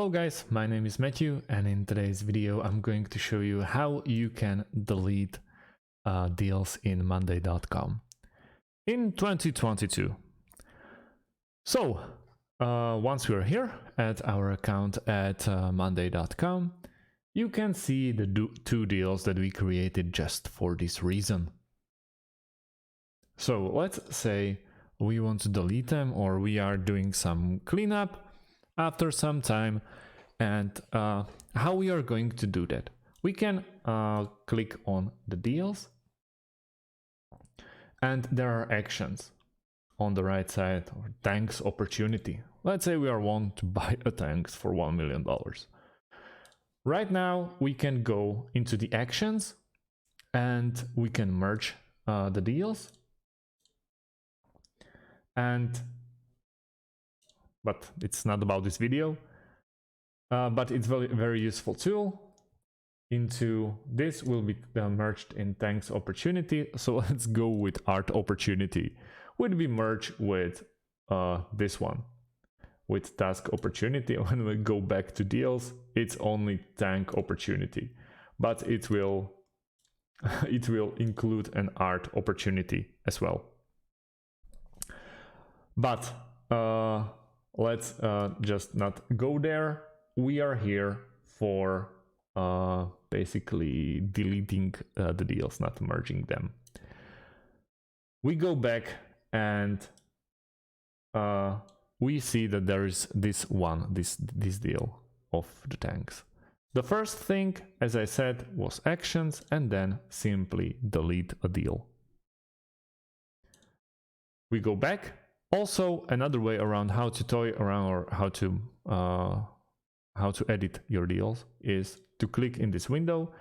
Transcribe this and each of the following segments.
Hello guys, my name is Matthew, and in today's video I'm going to show you how you can delete deals in Monday.com in 2022. So once we're here at our account at Monday.com, you can see the two deals that we created just for this reason. So let's say we want to delete them, or we are doing some cleanup after some time. And how we are going to do that? We can click on the deals, and there are actions on the right side, or thanks opportunity. Let's say we want to buy a thanks for $1 million. Right now we can go into the actions and we can merge the deals. But it's not about this video. But it's very useful tool. Into this will be merged in thanks opportunity. So let's go with art opportunity. Would be merged with this one, with task opportunity. When we go back to deals, it's only thank opportunity, but it will include an art opportunity as well. But let's just not go there. We are here for basically deleting the deals, not merging them. We go back and we see that there is this deal of the thanks. The first thing, as I said, was actions, and then simply delete a deal. We go back. Also, another way around how to toy around, or how to edit your deals, is to click in this window,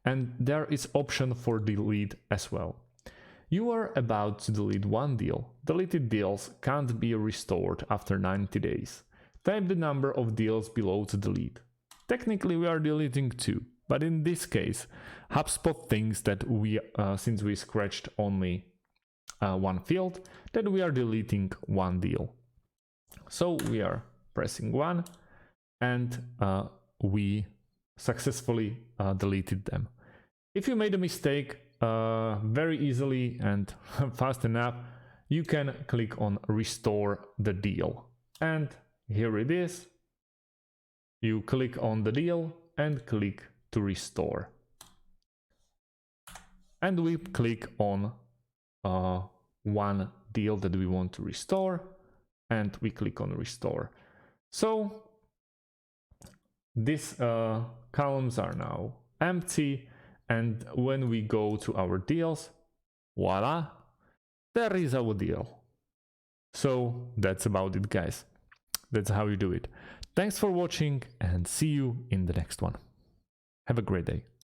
and there is option for delete as well. You are about to delete one deal. Deleted deals can't be restored after 90 days. Type the number of deals below to delete. Technically we are deleting two, but in this case HubSpot thinks that since we scratched only one field, that we are deleting one deal. So we are pressing 1, and we successfully deleted them. If you made a mistake very easily and fast enough, you can click on restore the deal, and here it is. You click on the deal and click to restore, and we click on one deal that we want to restore, and we click on restore. So these columns are now empty, and when we go to our deals, voila, there is our deal. So that's about it, guys. That's how you do it. Thanks for watching, and see you in the next one. Have a great day.